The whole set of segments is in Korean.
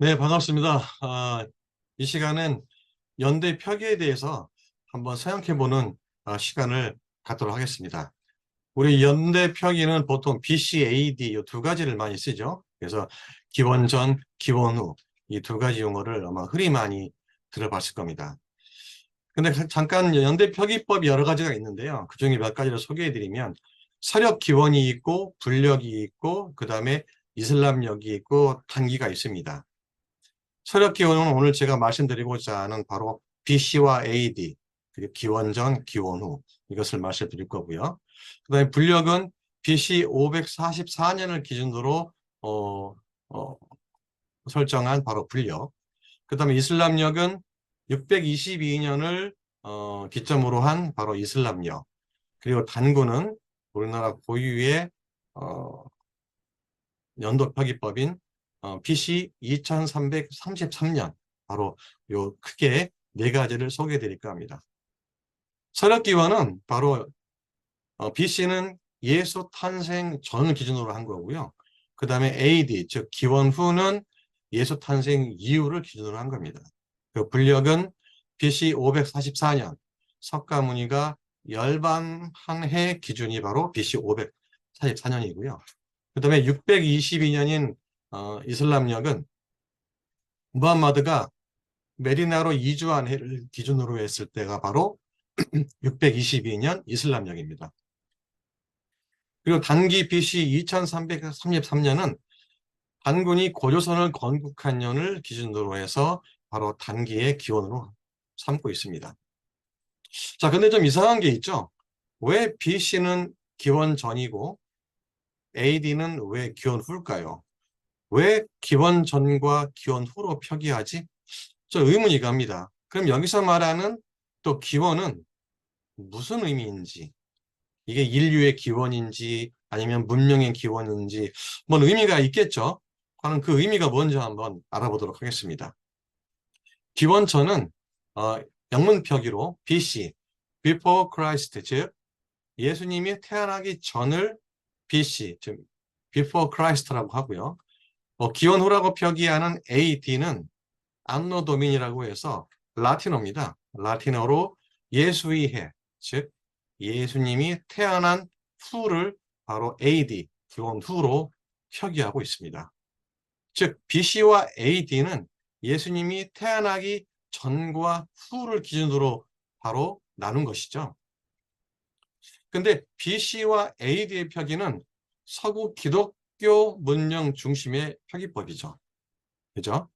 네, 반갑습니다. 이 시간은 연대 표기에 대해서 한번 생각해보는 시간을 갖도록 하겠습니다. 우리 연대 표기는 보통 BC, AD 이 두 가지를 많이 쓰죠. 그래서 기원 전, 기원 후 이 두 가지 용어를 아마 흔히 많이 들어봤을 겁니다. 근데 잠깐 연대 표기법이 여러 가지가 있는데요. 그 중에 몇 가지를 소개해드리면 서력 기원이 있고 불력이 있고 그 다음에 이슬람력이 있고 단기가 있습니다. 서력 기원은 오늘 제가 말씀드리고자 하는 바로 BC와 AD, 그리고 기원 전, 기원 후 이것을 말씀드릴 거고요. 그 다음에 불력은 BC 544년을 기준으로 어, 어, 설정한 바로 불력. 그 다음에 이슬람력은 622년을 기점으로 한 바로 이슬람력. 그리고 단군은 우리나라 고유의 어, 연도 표기법인 BC 2333년 바로 요 크게 네 가지를 소개해 드릴까 합니다. 서력기원은 바로 BC는 예수 탄생 전 기준으로 한 거고요. 그 다음에 AD 즉 기원 후는 예수 탄생 이후를 기준으로 한 겁니다. 그 불력은 BC 544년 석가모니가 열반한 해 기준이 바로 BC 544년이고요. 그 다음에 622년인 이슬람력은 무함마드가 메디나로 이주한 해를 기준으로 했을 때가 바로 622년 이슬람력입니다. 그리고 단기 BC 2333년은 단군이 고조선을 건국한 년을 기준으로 해서 바로 단기의 기원으로 삼고 있습니다. 자, 근데 좀 이상한 게 있죠? 왜 BC는 기원 전이고 AD는 왜 기원 후일까요? 왜 기원 전과 기원 후로 표기하지? 저 의문이 갑니다. 그럼 여기서 말하는 또 기원은 무슨 의미인지, 이게 인류의 기원인지 아니면 문명의 기원인지 뭔 의미가 있겠죠? 하는 그 의미가 뭔지 한번 알아보도록 하겠습니다. 기원전은 어, 영문 표기로 BC, Before Christ, 즉 예수님이 태어나기 전을 BC, 즉 Before Christ라고 하고요. 기원 후라고 표기하는 AD는 안노 도민이라고 해서 라틴어입니다. 라틴어로 예수의 해, 즉 예수님이 태어난 후를 바로 AD, 기원 후로 표기하고 있습니다. 즉 BC와 AD는 예수님이 태어나기 전과 후를 기준으로 바로 나눈 것이죠. 근데 BC와 AD의 표기는 서구 기독교 문명 중심의 표기법이죠. 그죠?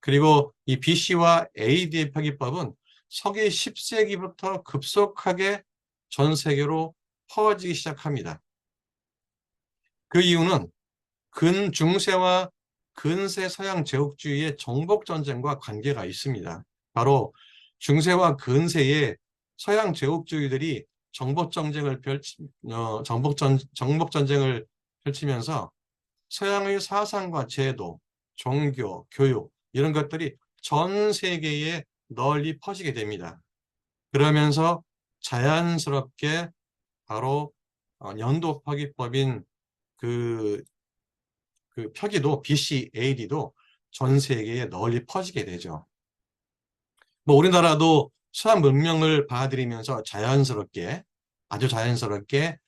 그리고 이 BC와 AD의 표기법은 서기 10세기부터 급속하게 전 세계로 퍼지기 시작합니다. 그 이유는 근중세와 근세 서양 제국주의의 정복전쟁과 관계가 있습니다. 바로 중세와 근세의 서양 제국주의들이 정복전쟁을 펼치면서 서양의 사상과 제도, 종교, 교육 이런 것들이 전 세계에 널리 퍼지게 됩니다. 그러면서 자연스럽게 바로 연도 표기법인 그, 그 표기도 BCAD도 전 세계에 널리 퍼지게 되죠. 뭐 우리나라도 서양 문명을 받아들이면서 자연스럽게 아주 자연스럽게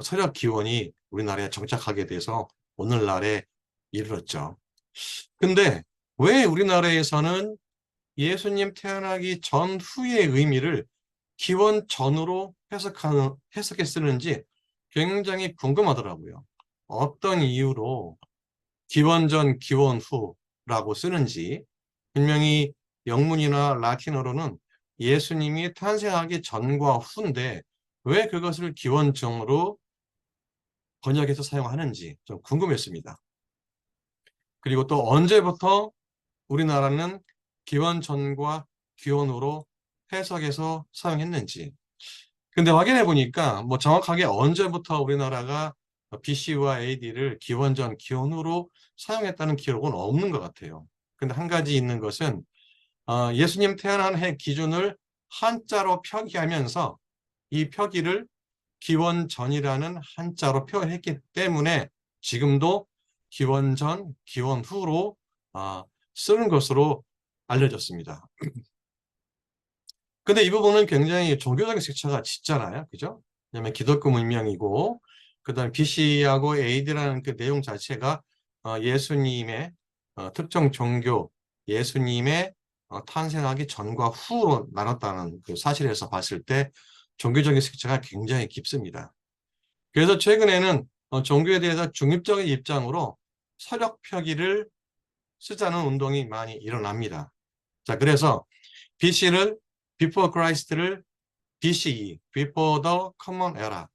서력 기원이 우리나라에 정착하게 돼서 오늘날에 이르렀죠. 근데 왜 우리나라에서는 예수님 태어나기 전후의 의미를 기원 전으로 해석해 쓰는지 굉장히 궁금하더라고요. 어떤 이유로 기원 전, 기원 후라고 쓰는지 분명히 영문이나 라틴어로는 예수님이 탄생하기 전과 후인데 왜 그것을 기원전으로 번역해서 사용하는지 좀 궁금했습니다. 그리고 또 언제부터 우리나라는 기원 전과 기원 후로 해석해서 사용했는지. 근데 확인해 보니까 뭐 정확하게 언제부터 우리나라가 BC와 AD를 기원 전, 기원 후로 사용했다는 기록은 없는 것 같아요. 근데 한 가지 있는 것은 예수님 태어난 해 기준을 한자로 표기하면서 이 표기를 기원 전이라는 한자로 표현했기 때문에 지금도 기원 전, 기원 후로 쓰는 것으로 알려졌습니다. 근데 이 부분은 굉장히 종교적인 색채가 짙잖아요. 그죠? 왜냐면 기독교 문명이고, 그 다음에 BC하고 AD라는 그 내용 자체가 예수님의 특정 종교, 예수님의 탄생하기 전과 후로 나눴다는 그 사실에서 봤을 때 종교적인 색채가 굉장히 깊습니다. 그래서 최근에는 종교에 대해서 중립적인 입장으로 서력 표기를 쓰자는 운동이 많이 일어납니다. 자, 그래서 BC를 Before Christ를 BCE, Before the Common Era,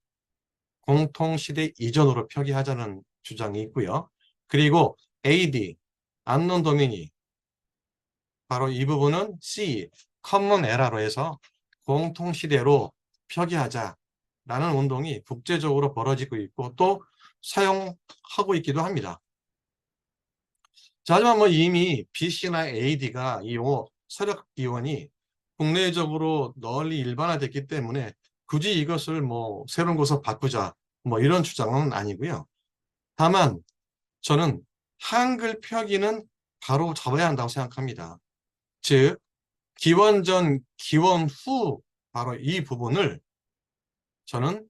공통시대 이전으로 표기하자는 주장이 있고요. 그리고 AD, 안논 도미니, 바로 이 부분은 CE, Common Era로 해서 공통시대로 표기하자라는 운동이 국제적으로 벌어지고 있고 또 사용하고 있기도 합니다. 자, 하지만 뭐 이미 BC나 AD가 이 용어 서력 기원이 국내적으로 널리 일반화됐기 때문에 굳이 이것을 뭐 새로운 것으로 바꾸자 뭐 이런 주장은 아니고요. 다만 저는 한글 표기는 바로 잡아야 한다고 생각합니다. 즉 기원 전, 기원 후 바로 이 부분을 저는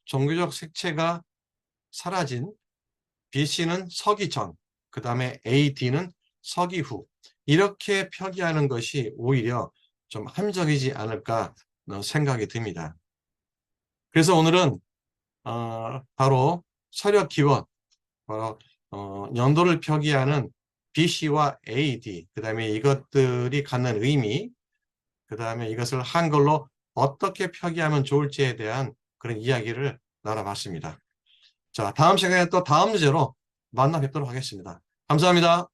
종교적 색채가 사라진 BC는 서기 전, 그 다음에 AD는 서기 후 이렇게 표기하는 것이 오히려 좀 합리적이지 않을까 생각이 듭니다. 그래서 오늘은 바로 서력 기원, 바로 연도를 표기하는 BC와 AD, 그 다음에 이것들이 갖는 의미, 그 다음에 이것을 한글로 어떻게 표기하면 좋을지에 대한 그런 이야기를 나눠봤습니다. 자, 다음 시간에 또 다음 주제로 만나 뵙도록 하겠습니다. 감사합니다.